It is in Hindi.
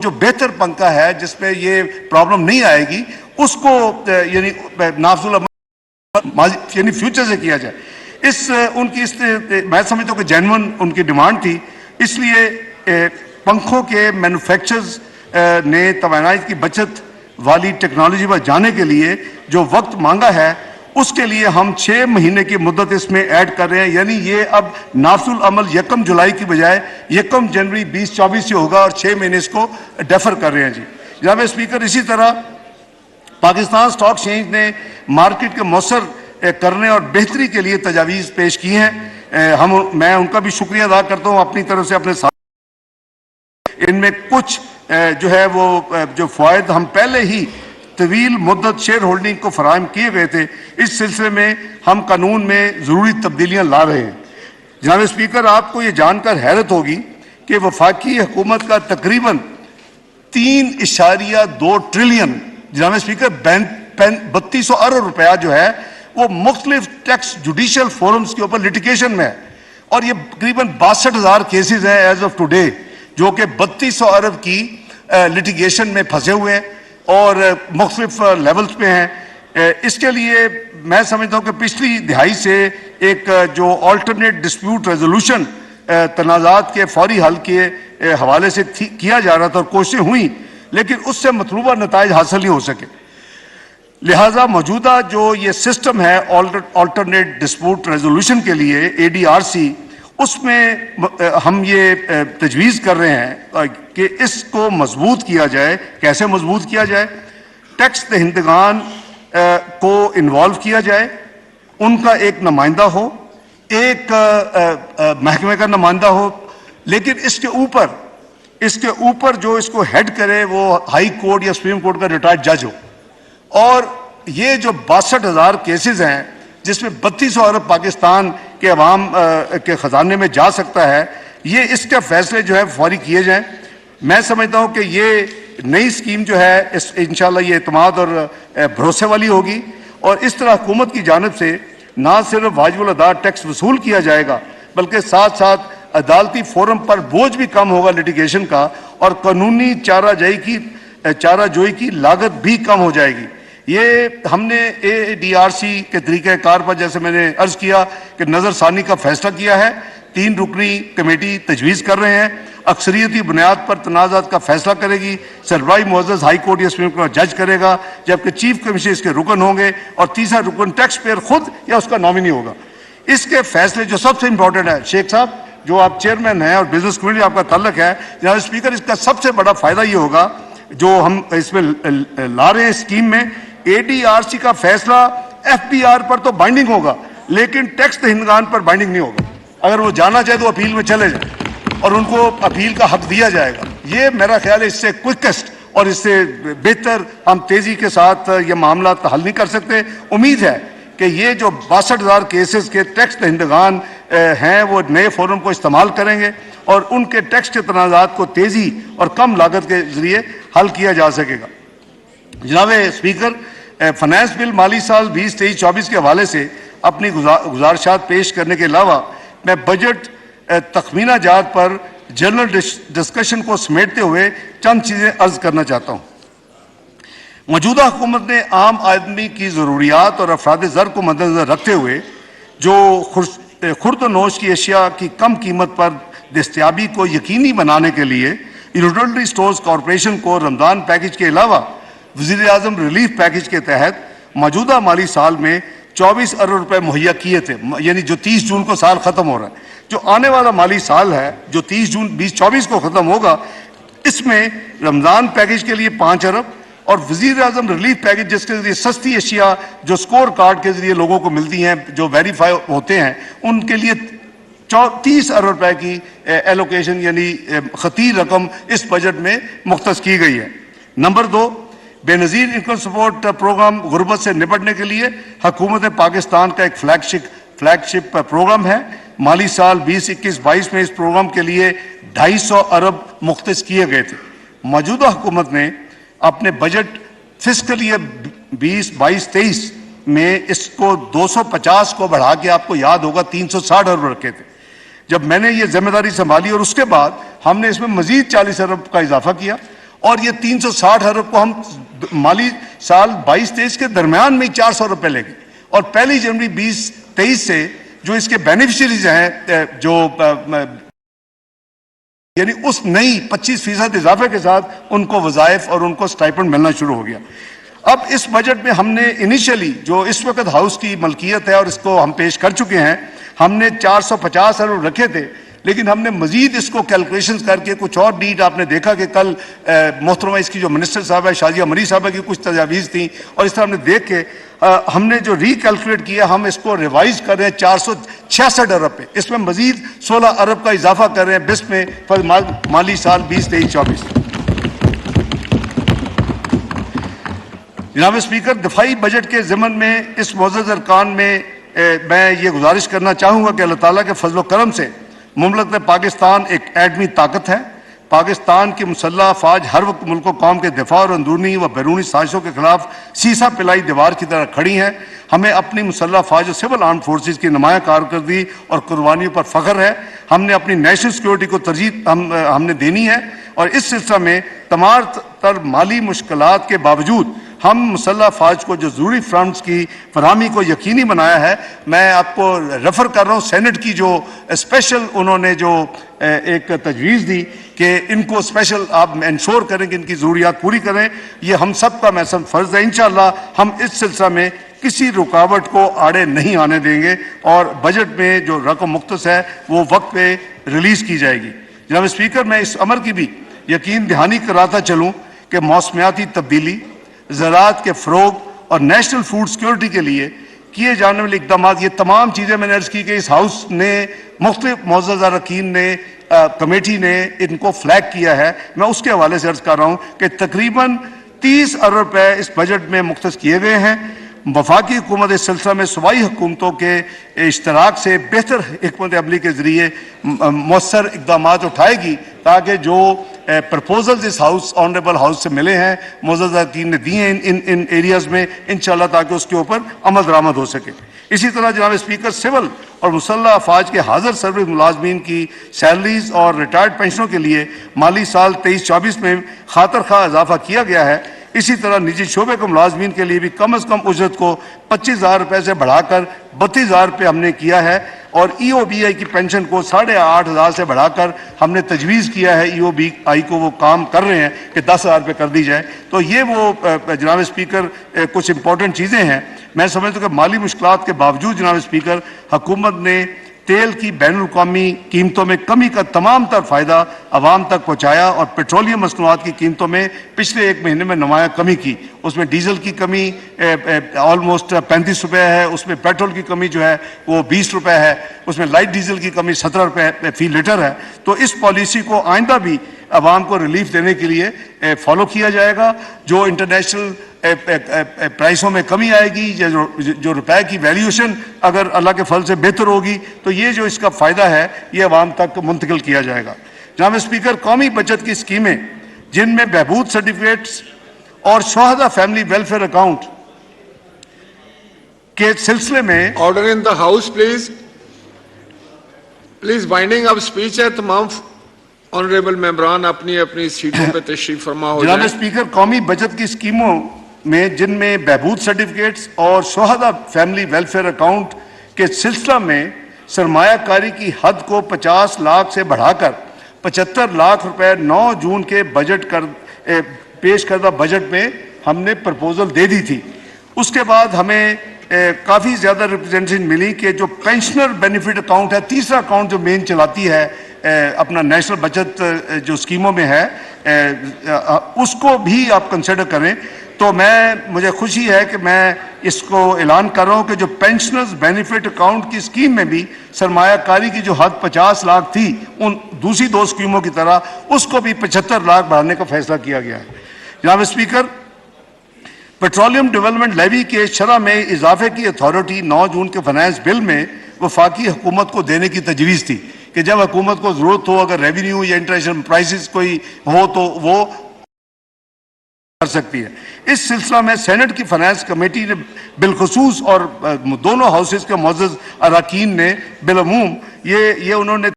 जो बेहतर पंखा है जिसमें ये प्रॉब्लम नहीं आएगी उसको यानी नाफजुल यानी फ्यूचर से किया जाए। मैं समझता हूँ कि जेन्युइन उनकी डिमांड थी, इसलिए पंखों के मैन्युफैक्चरर्स ने तवानाई की बचत वाली टेक्नोलॉजी पर जाने के लिए जो वक्त मांगा है उसके लिए हम 6 महीने की मुद्दत इसमें ऐड कर रहे हैं, यानी ये अब नाफजुल अमल 1 जुलाई की बजाय 1 जनवरी 2024 से होगा और 6 महीने इसको डेफर कर रहे हैं जी। जनाब स्पीकर, इसी तरह पाकिस्तान स्टॉक एक्सचेंज ने मार्केट के मौसर करने और बेहतरी के लिए तजावीज़ पेश की हैं। मैं उनका भी शुक्रिया अदा करता हूँ अपनी तरफ से अपने साथ। इनमें कुछ जो है वो जो फ़ायदे हम पहले ही तवील मुद्दत शेयर होल्डिंग को फराहम किए गए थे, इस सिलसिले में हम कानून में ज़रूरी तब्दीलियाँ ला रहे हैं। जनाब स्पीकर, आपको ये जानकर हैरत होगी कि वफाकी हुकूमत का तकरीबन 3.2 ट्रिलियन जनाब स्पीकर 3200 अरब रुपया जो है वो मुख्तलिफ टैक्स जुडिशल फोरम्स के ऊपर लिटिगेशन में है और ये तकरीबन 62,000 केसेस हैं एज ऑफ टुडे जो कि 3200 अरब की लिटिगेशन में फंसे हुए हैं और मुख्तलिफ लेवल्स पे हैं। इसके लिए मैं समझता हूँ कि पिछली दिहाई से एक जो अल्टरनेट डिस्प्यूट रेजोल्यूशन तनाज़ात के फौरी हल के हवाले से किया जा रहा था और कोशिशें हुई, लेकिन उससे मतलूबा नताइज हासिल नहीं हो सके। लिहाजा मौजूदा जो ये सिस्टम है अल्टरनेट डिस्प्यूट रेजोल्यूशन के लिए ADRC, उसमें हम ये तजवीज़ कर रहे हैं कि इसको मजबूत किया जाए। कैसे मजबूत किया जाए? टैक्स दहिंदगान को इन्वॉल्व किया जाए, उनका एक नुमाइंदा हो, एक महकमे का नुमाइंदा हो, लेकिन इसके ऊपर जो इसको हेड करे वो हाई कोर्ट या सुप्रीम कोर्ट का रिटायर्ड जज हो। और ये जो 62,000 केसेस हैं जिसमें 3200 अरब पाकिस्तान के अवाम के ख़जाने में जा सकता है, ये इसके फैसले जो है फौरी किए जाएं। मैं समझता हूँ कि ये नई स्कीम जो है इंशाल्लाह ये एतमाद और भरोसे वाली होगी और इस तरह हुकूमत की जानिब से ना सिर्फ वाजिबुल अदा टैक्स वसूल किया जाएगा बल्कि साथ साथ अदालती फोरम पर बोझ भी कम होगा लिटिगेशन का और कानूनी चाराजोई की लागत भी कम हो जाएगी। ये हमने ADRC के तरीक़ेकार पर, जैसे मैंने अर्ज किया कि नज़रसानी का फैसला किया है, 3 रुकनी कमेटी तजवीज़ कर रहे हैं, अक्सरियती बुनियाद पर तनाज़ात का फैसला करेगी, सरबराही मुअज़्ज़ज़ हाई कोर्ट या सुप्रीम कोर्ट जज करेगा, जबकि चीफ कमिश्नर इसके रुकन होंगे और तीसरा रुकन टैक्स पेयर खुद या उसका नॉमिनी होगा। इसके फैसले जो सबसे इंपॉर्टेंट है, शेख साहब जो आप चेयरमैन हैं और बिजनेस कम्युनिटी आपका ताल्लुक है, जनाब स्पीकर, इसका सबसे बड़ा फायदा ये होगा जो हम इसमें ला रहे हैं स्कीम में, ADRC का फैसला FPR पर तो बाइंडिंग होगा लेकिन टैक्स दहिंदगान पर बाइंडिंग नहीं होगा। अगर वो जाना चाहे तो अपील में चले जाए और उनको अपील का हक दिया जाएगा। ये मेरा ख्याल है इससे क्विकेस्ट और इससे बेहतर हम तेजी के साथ ये मामला हल नहीं कर सकते। उम्मीद है कि ये जो 62,000 केसेस के टैक्स दहिंदगान हैं वो नए फोरम को इस्तेमाल करेंगे और उनके टैक्स के तनाज़ात को तेजी और कम लागत के जरिए हल किया जा सकेगा। जनाब स्पीकर, फाइनेंस बिल माली साल 2023-24 के हवाले से अपनी गुजारिशात पेश करने के अलावा मैं बजट तखमीना जात पर जनरल डिस्कशन को समेटते हुए चंद चीज़ें अर्ज करना चाहता हूँ। मौजूदा हुकूमत ने आम आदमी की ज़रूरियात और अफराद ज़र को मद्देनज़र रखते हुए जो खुर्द-व-नोश की अशिया की कम कीमत पर दस्तयाबी को यकीनी बनाने के लिए यूटिलिटी स्टोर्स कॉरपोरेशन को रमज़ान पैकेज के अलावा वज़ीर-ए-आज़म रिलीफ पैकेज के तहत मौजूदा माली साल में 24 अरब रुपए मुहैया किए थे, यानी जो 30 जून को साल ख़त्म हो रहा है। जो आने वाला माली साल है जो 30 जून 2024 को ख़त्म होगा, इसमें रमज़ान पैकेज के लिए 5 अरब और वज़ीर-ए-आज़म रिलीफ पैकेज जिसके जरिए सस्ती अशिया जो स्कोर कार्ड के जरिए लोगों को मिलती हैं, जो वेरीफाई होते हैं, उनके लिए 30 अरब रुपए की एलोकेशन यानी खतीर रकम इस बजट में मुख्तस की गई है। Number 2, Benazir income support programme गुर्बत से निपटने के लिए हुकूमत पाकिस्तान का एक फ्लैगशिप प्रोग्राम है। माली साल 2021-22 में इस प्रोग्राम के लिए 250 अरब मुख्तस किए गए थे। मौजूदा हुकूमत ने अपने बजट फिस्कल ईयर 2022-23 में इसको 250 को बढ़ा के, आपको याद होगा, 360 अरब रखे थे जब मैंने ये जिम्मेदारी संभाली, और उसके बाद हमने इसमें मजीद 40 अरब का इजाफा किया और ये 360 अरब को हम माली साल 22-23 के दरमियान में 400 रुपए लेंगे, और 1 जनवरी 2023 से जो इसके बेनिफिशियरीज हैं, जो यानी उस नई 25% इजाफे के साथ उनको वज़ाइफ और उनको स्टाइपेंड मिलना शुरू हो गया। अब इस बजट में हमने इनिशियली जो इस वक्त हाउस की मलकियत है और इसको हम पेश कर चुके हैं, हमने 450 अरब रखे थे, लेकिन हमने मजीद इसको कैलकुलेशंस करके कुछ और डीट, आपने देखा कि कल मोहतरमा इसकी जो मिनिस्टर साहब है शाजिया मरी साहबा की कुछ तजावीज़ थी, और इस तरह हमने देख के हमने जो रिकैलकुलेट किया, हम इसको रिवाइज कर रहे हैं 466 अरब पे। इसमें मजीद 16 अरब का इजाफा कर रहे हैं बिस में माली साल 2023-24। जनाब स्पीकर, दफाई बजट के ज़िमन में इस मुअज़्ज़ज़ अरकान में मैं ये गुजारिश करना चाहूँगा कि अल्लाह ताला के फजल करम से मुमलकत पाकिस्तान एक एटमी ताकत है। पाकिस्तान की मुसल्लह अफवाज हर वक्त मुल्क कौम के दिफा और अंदरूनी व बैरूनी साजिशों के खिलाफ सीसा पिलाई दीवार की तरह खड़ी हैं। हमें अपनी मुसल्लह अफवाज और सिविल आर्म फोर्सेज की नुमाया कारकर्दगी और कुर्बानियों पर फख्र है। हमने अपनी नेशनल सिक्योरिटी को तरजीह हमने देनी है, और इस सिलसिले में तमाम तर माली मुश्किलात के बावजूद हम मुसल्लह अफवाज को जो ज़रूरी फंड्स की फराहमी को यकीनी बनाया है। मैं आपको रेफ़र कर रहा हूँ सेनेट की जो स्पेशल उन्होंने जो एक तजवीज़ दी कि इनको स्पेशल आप इंश्योर करें कि इनकी ज़रूरियात पूरी करें। ये हम सब का मैसन फ़र्ज़ है। इंशाअल्लाह हम इस सिलसिले में किसी रुकावट को आड़े नहीं आने देंगे, और बजट में जो रकम मुख्तस है वो वक्त पे रिलीज़ की जाएगी। जनाब स्पीकर, मैं इस अमर की भी यकीन दहानी कराता चलूँ कि मौसमियाती तब्दीली, ज़राअत के फ़रोग और नेशनल फूड सिक्योरिटी के लिए किए जाने वाले इक़दाम, ये तमाम चीज़ें मैंने अर्ज़ की कि इस हाउस ने मुख्तलिफ मुअज़्ज़ज़ अरकान ने कमेटी ने इनको फ्लैग किया है। मैं उसके हवाले से अर्ज़ कर रहा हूँ कि तकरीबन 30 अरब रुपए इस बजट में मुख्तस किए गए हैं। वफाकी हुकूमत इस सिलसिले में सूबाई हुकूमतों के इश्तराक से बेहतर हिकमत अमली के ज़रिए मौसर इक़दाम उठाएगी, ताकि जो प्रपोजल्स इस हाउस ऑनरेबल हाउस से मिले हैं, मुअज़्ज़ज़ अरकान ने दिए हैं इन एरियाज़ में, इंशाअल्लाह ताकि उसके ऊपर अमल दरामद हो सके। इसी तरह जनाब स्पीकर, सिविल और मुसल्लह अफवाज के हाजिर सर्विस मुलाजमीन की सैलरीज और रिटायर्ड पेंशनों के लिए माली साल 23-24 में खातर खा इजाफा किया गया है। इसी तरह निजी शोबे के मुलाजमीन के लिए भी कम अज़ कम उजरत को 25,000 रुपये से बढ़ाकर 32,000 रुपये हमने किया है, और EOBI की पेंशन को 8,500 से बढ़ाकर हमने तजवीज़ किया है। EOBI को वो काम कर रहे हैं कि 10,000 रुपये कर दी जाए। तो ये वो जनाब स्पीकर कुछ इंपॉर्टेंट चीज़ें हैं। मैं समझता हूँ कि माली मुश्किलात के बावजूद जनाब स्पीकर, हुकूमत ने तेल की बैनुल-अक़वामी कीमतों में कमी का तमाम तर फ़ायदा आवाम तक पहुँचाया, और पेट्रोलियम मसनूआत की कीमतों में पिछले एक महीने में नुमाया कमी की। उसमें डीजल की कमी ऑलमोस्ट 35 रुपये है, उसमें पेट्रोल की कमी जो है वो 20 रुपये है, उसमें लाइट डीजल की कमी 17 रुपये फ़ी लीटर है। तो इस पॉलिसी को आइंदा भी आवाम को रिलीफ देने के लिए फॉलो किया जाएगा। जो इंटरनेशनल प्राइसों में कमी आएगी, जो रुपए की वैल्यूएशन अगर अल्लाह के फल से बेहतर होगी, तो ये जो इसका फ़ायदा है ये आवाम तक मुंतकिल किया जाएगा। जनाब स्पीकर, कौमी बचत की स्कीमें जिनमें बहबूद सर्टिफिकेट्स और शोहदा फैमिली वेलफेयर अकाउंट के सिलसिले में order in the house please. Please binding of speech है, तमाम ऑनरेबल मेंबरान अपनी अपनी सीटों पे तशरीफ फरमा हो जाए। जनाब स्पीकर, कौमी बचत की स्कीमों में जिनमें बहबूद सर्टिफिकेट्स और शोहदा फैमिली वेलफेयर अकाउंट के सिलसिला में सरमायाकारी की हद को 50 लाख से बढ़ाकर 75 लाख रुपए 9 जून के पेश करदा बजट में हमने प्रपोजल दे दी थी। उसके बाद हमें काफ़ी ज़्यादा रिप्रेजेंटेशन मिली कि जो पेंशनर बेनिफिट अकाउंट है, तीसरा अकाउंट जो मेन चलाती है अपना नेशनल बचत जो स्कीमों में है, उसको भी आप कंसिडर करें। तो मुझे खुशी है कि मैं इसको ऐलान कर रहा हूँ कि जो पेंशनर्स बेनिफिट अकाउंट की स्कीम में भी सरमायाकारी की जो हद 50 लाख थी, उन दूसरी दो स्कीमों की तरह उसको भी 75 लाख बढ़ाने का फैसला किया गया है। जनाब स्पीकर, पेट्रोलियम डेवलपमेंट लेवी के शरह में इजाफे की अथॉरिटी 9 जून के फाइनेंस बिल में वफाकी हुकूमत को देने की तजवीज़ थी कि जब हुकूमत को ज़रूरत हो, अगर रेवेन्यू या इंटरनेशनल प्राइसेस कोई हो तो वो कर सकती है। इस सिलसिला में सेनेट की फाइनेंस कमेटी ने बिलखुसूस और दोनों हाउसेस के मुअज़्ज़ज़ अरकान ने बिलअमूम ये उन्होंने